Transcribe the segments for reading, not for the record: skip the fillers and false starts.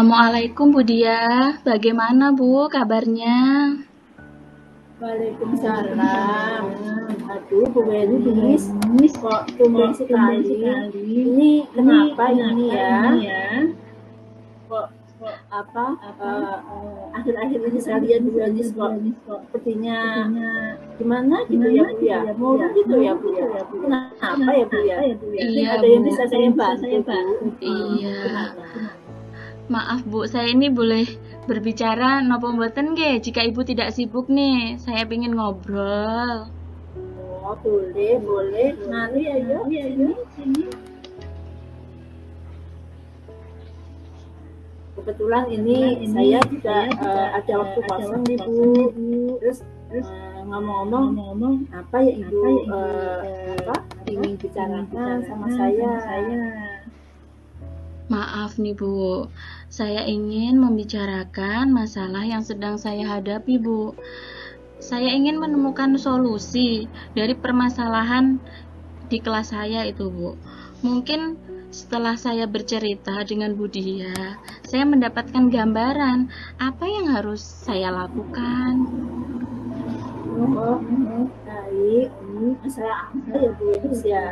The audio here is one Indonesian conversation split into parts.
Assalamualaikum Bu Dia, bagaimana Bu kabarnya? Waalaikumsalam. Aduh, Bu Wenis, kok tumben sekali. Ini kenapa ini ya? Kok akhir-akhir ini saya lihat Bu Wenis kok sepertinya gimana gitu ya Bu ya? Murung gitu ya Bu ya? Kenapa ya Bu ya? Iya Ada yang Bu, bisa saya bantu Bu? iya. Maaf Bu, saya ini boleh berbicara napa mboten nggih? Jika Ibu tidak sibuk nih, saya ingin ngobrol. Oh, boleh. Mari ayo sini. Kebetulan ini saya juga ada waktu kosong nih Bu. Terus ngomong-ngomong, apa ya Ibu ingin bicarakan sama saya? Maaf nih Bu, saya ingin membicarakan masalah yang sedang saya hadapi Bu. Saya ingin menemukan solusi dari permasalahan di kelas saya itu Bu. Mungkin setelah saya bercerita dengan Bu Dia, saya mendapatkan gambaran apa yang harus saya lakukan. Oh, baik. Masalah apa ya Bu ya?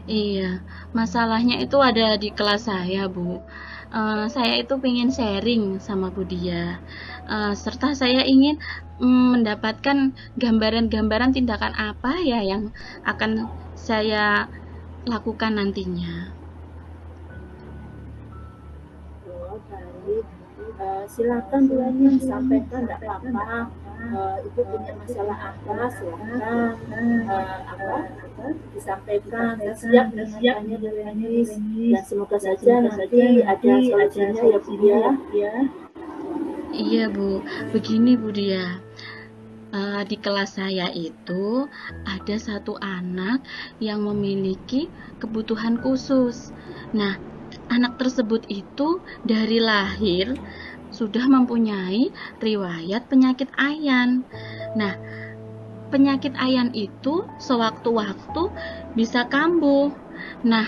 Iya, masalahnya itu ada di kelas saya Bu. Saya itu ingin sharing sama Bu Dia, serta saya ingin mendapatkan gambaran-gambaran tindakan apa ya yang akan saya lakukan nantinya. Oh, baik. Silakan Bu Wenis sampaikan, tidak apa-apa. Ibu punya masalah apa, silakan disampaikan. Saya siap mendengarkannya Bu Wenis. Dan semoga saja nanti ada solusinya ya Bu ya. Iya Bu, begini Bu Dia. Di kelas saya itu ada satu anak yang memiliki kebutuhan khusus. Nah, anak tersebut itu dari lahir sudah mempunyai riwayat penyakit ayan. Nah, penyakit ayan itu sewaktu-waktu bisa kambuh. Nah,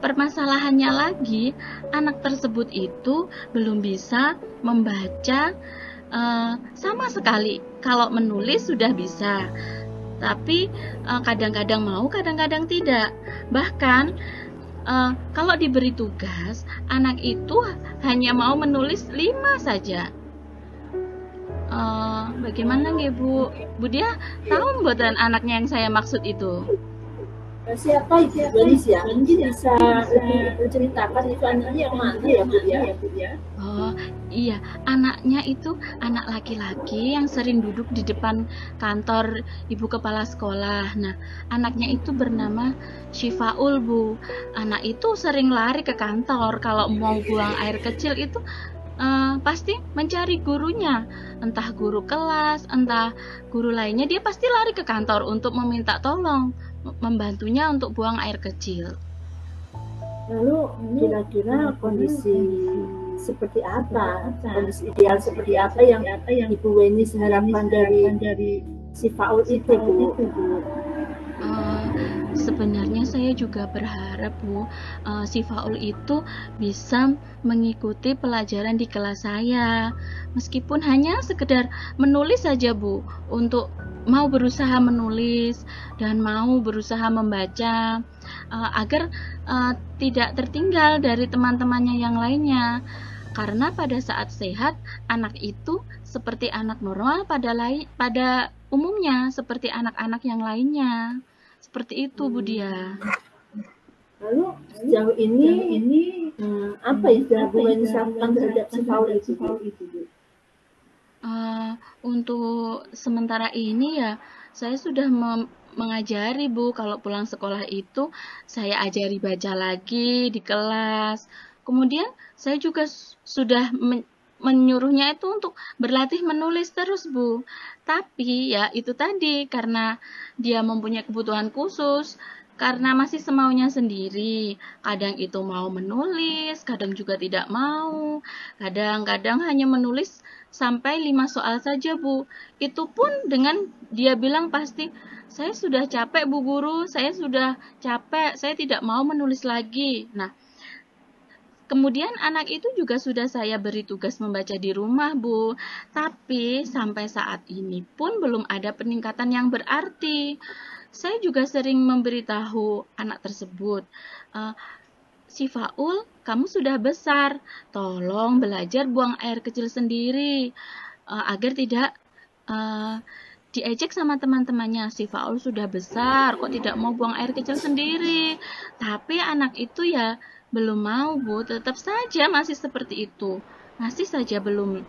permasalahannya lagi, anak tersebut itu belum bisa membaca sama sekali. Kalau menulis sudah bisa, tapi kadang-kadang mau, kadang-kadang tidak. Bahkan kalau diberi tugas, anak itu hanya mau menulis 5 saja. Bagaimana nggih Bu? Bu Dia tahu mboten anaknya yang saya maksud itu? Siapa itu Bu Wenis ya? Mungkin bisa lebih menceritakan itu anaknya yang mana ya Bu ya? Oh iya, anaknya itu anak laki-laki yang sering duduk di depan kantor ibu kepala sekolah. Nah, anaknya itu bernama Syifaul Bu. Anak itu sering lari ke kantor kalau mau buang air kecil itu pasti mencari gurunya, entah guru kelas, entah guru lainnya, dia pasti lari ke kantor untuk meminta tolong, membantunya untuk buang air kecil. Lalu kira-kira kondisi seperti apa? Kondisi ideal seperti apa yang Ibu Wenis harapkan dari si Faul itu Bu? Sebenarnya saya juga berharap Bu, si Faul itu bisa mengikuti pelajaran di kelas saya, meskipun hanya sekedar menulis saja Bu, untuk mau berusaha menulis dan mau berusaha membaca, agar tidak tertinggal dari teman-temannya yang lainnya. Karena pada saat sehat, anak itu seperti anak normal pada umumnya, seperti anak-anak yang lainnya. Seperti itu Bu Dia. Lalu sejauh ini apa yang sudah Bu Wenis lakukan terhadap si Faul itu Bu? Untuk sementara ini ya, saya sudah mengajari Bu, kalau pulang sekolah itu saya ajari baca lagi di kelas. Kemudian saya juga sudah menyuruhnya itu untuk berlatih menulis terus Bu. Tapi ya itu tadi, karena dia mempunyai kebutuhan khusus, karena masih semaunya sendiri. Kadang itu mau menulis, kadang juga tidak mau. Kadang-kadang hanya menulis sampai 5 soal saja Bu. Itu pun dengan dia bilang pasti, saya sudah capek, Bu. Bu Guru, saya sudah capek, saya tidak mau menulis lagi. Nah, Kemudian anak itu juga sudah saya beri tugas membaca di rumah, Bu. Tapi sampai saat ini pun belum ada peningkatan yang berarti. Saya juga sering memberitahu anak tersebut, si Faul, kamu sudah besar, tolong belajar buang air kecil sendiri, agar tidak diejek sama teman-temannya. Si Faul sudah besar, kok tidak mau buang air kecil sendiri. Tapi anak itu ya belum mau, Bu, tetap saja masih seperti itu. Masih saja belum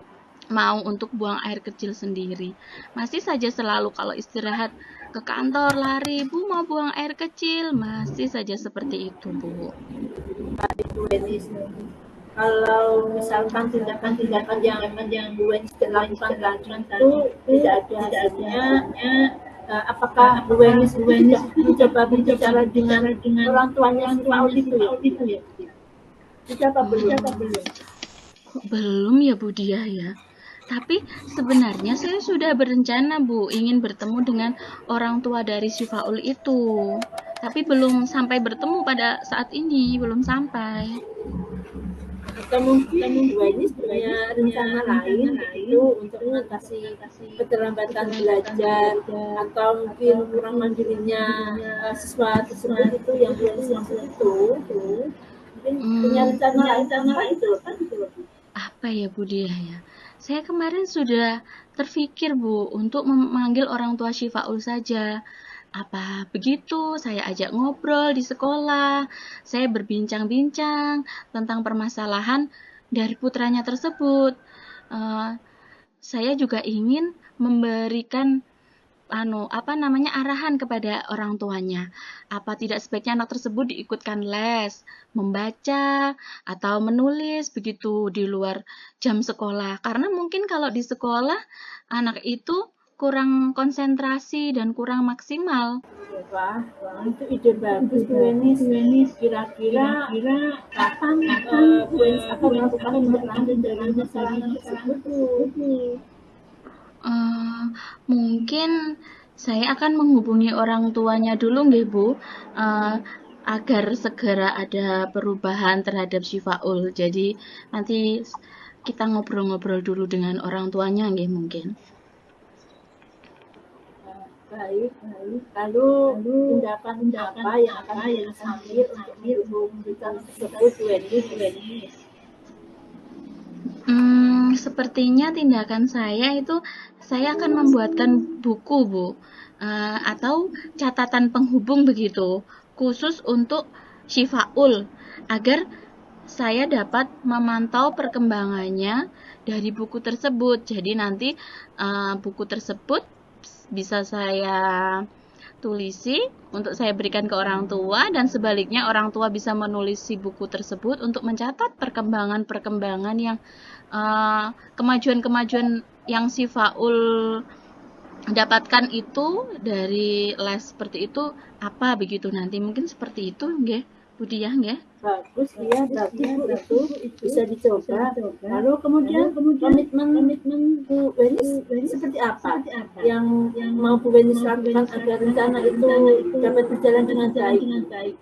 mau untuk buang air kecil sendiri. Masih saja selalu kalau istirahat ke kantor lari, Bu mau buang air kecil. Masih saja seperti itu, Bu. Kalau misalkan tindakan-tindakan yang Bu Wenis lakukan tadi itu tidak ada hasilnya, apakah Bu Wenis mencoba berbicara dengan orang tuanya si Faul itu ya? Sudah apa belum? Belum ya, Bu Dia ya. Tapi sebenarnya saya sudah berencana, Bu, ingin bertemu dengan orang tua dari si Faul itu. Tapi belum sampai bertemu pada saat ini, belum sampai. Atau mungkin Bu Wenis punya rencana lain itu untuk mengatasi keterlambatan belajar atau mungkin kurang mandirinya siswa tersebut itu yang Bu Wenis maksud itu. Mungkin punya rencana lain itu kan? Apa ya, Bu Dia ya? Saya kemarin sudah terfikir, Bu, untuk memanggil orang tua Syifaul saja. Apa begitu? Saya ajak ngobrol di sekolah. Saya berbincang-bincang tentang permasalahan dari putranya tersebut. Saya juga ingin memberikan arahan kepada orang tuanya. Apa tidak sebaiknya anak tersebut diikutkan les, membaca atau menulis begitu di luar jam sekolah. Karena mungkin kalau di sekolah anak itu kurang konsentrasi dan kurang maksimal. Wah, itu ide bagus Bu Wenis. Kira-kira kapan Bu Wenis akan melakukan tindak lanjut dari masalah tersebut Bu? Mungkin saya akan menghubungi orang tuanya dulu nggih, Bu, agar segera ada perubahan terhadap Syifaul. Jadi nanti kita ngobrol-ngobrol dulu dengan orang tuanya nggih mungkin. Baik. Lalu tindakan apa yang akan diambil untuk mendukung berita tersebut Bu Wenis? Sepertinya tindakan saya itu saya akan membuatkan buku, Bu, atau catatan penghubung begitu, khusus untuk Syifaul, agar saya dapat memantau perkembangannya dari buku tersebut. Jadi nanti buku tersebut bisa saya tulisi untuk saya berikan ke orang tua, dan sebaliknya orang tua bisa menulisi buku tersebut untuk mencatat perkembangan yang kemajuan-kemajuan yang si Faul dapatkan itu dari les seperti itu apa begitu. Nanti mungkin seperti itu nggih Bu Diah nggih. Bagus ya, berarti Bu itu bisa dicoba. Lalu kemudian komitmen Bu Wenis seperti apa yang mau Bu Wenis lakukan agar rencana itu dapat berjalan dengan baik?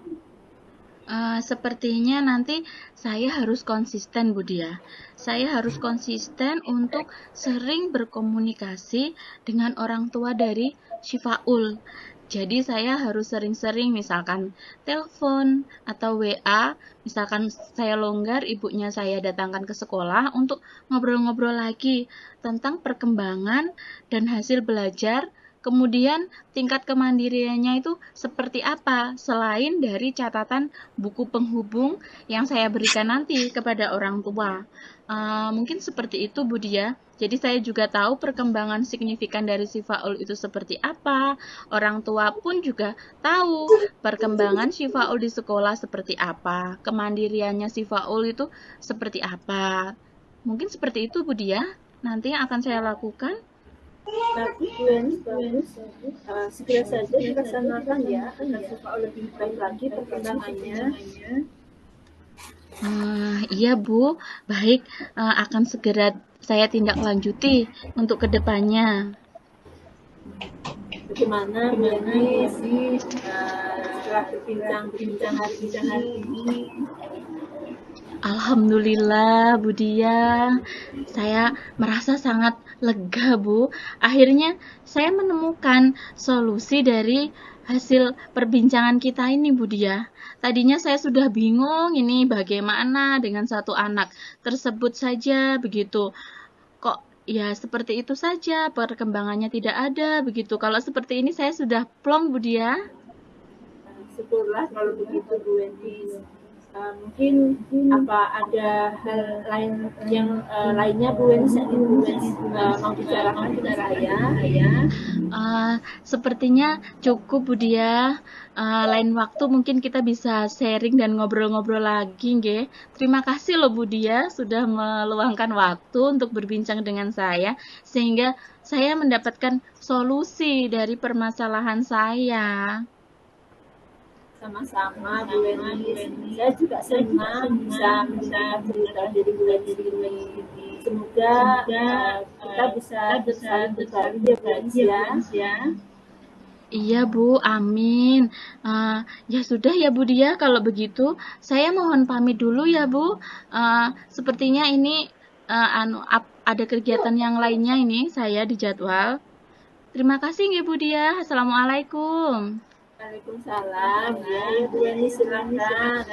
Sepertinya nanti saya harus konsisten, Bu Dia. Saya harus konsisten untuk sering berkomunikasi dengan orang tua dari Syifaul. Jadi saya harus sering-sering misalkan telepon atau WA, misalkan saya longgar, ibunya saya datangkan ke sekolah untuk ngobrol-ngobrol lagi tentang perkembangan dan hasil belajar. Kemudian tingkat kemandiriannya itu seperti apa selain dari catatan buku penghubung yang saya berikan nanti kepada orang tua. Mungkin seperti itu Bu Dia. Jadi saya juga tahu perkembangan signifikan dari si Faul itu seperti apa. Orang tua pun juga tahu perkembangan si Faul di sekolah seperti apa. Kemandiriannya si Faul itu seperti apa. Mungkin seperti itu Bu Dia. Nanti yang akan saya lakukan. Bagus, segera saja dilaksanakan ya agar si Faul lebih baik lagi perkembangannya. Iya Bu, baik, akan segera saya tindak lanjuti untuk kedepannya. Bagaimana Bu Wenis setelah berbincang hari ini? Alhamdulillah, Bu Dia. Saya merasa sangat lega, Bu. Akhirnya saya menemukan solusi dari hasil perbincangan kita ini, Bu Dia. Tadinya saya sudah bingung ini bagaimana dengan satu anak tersebut saja begitu. Kok ya seperti itu saja, perkembangannya tidak ada begitu. Kalau seperti ini saya sudah plong, Bu Dia. Syukurlah kalau begitu Bu Wendy. Mungkin apa ada hal lain yang lainnya Bu Wendy mau bicarakan dengan saya? Sepertinya cukup Bu Dia. Lain waktu mungkin kita bisa sharing dan ngobrol-ngobrol lagi, nggih. Terima kasih loh Bu Dia sudah meluangkan waktu untuk berbincang dengan saya sehingga saya mendapatkan solusi dari permasalahan saya. Sama-sama Bu Wendy. Saya juga senang bisa mendengar cerita dari Bu Wendy ini. Semoga kita bisa saling berbagi ya Bu Wendy ya. Iya Bu, amin. Ya sudah ya Bu Dia, kalau begitu saya mohon pamit dulu ya Bu. Sepertinya ini ada kegiatan yang lainnya ini saya di jadwal. Terima kasih ya Bu Dia. Assalamualaikum. Waalaikumsalam. Ya Bu Wendy silakan.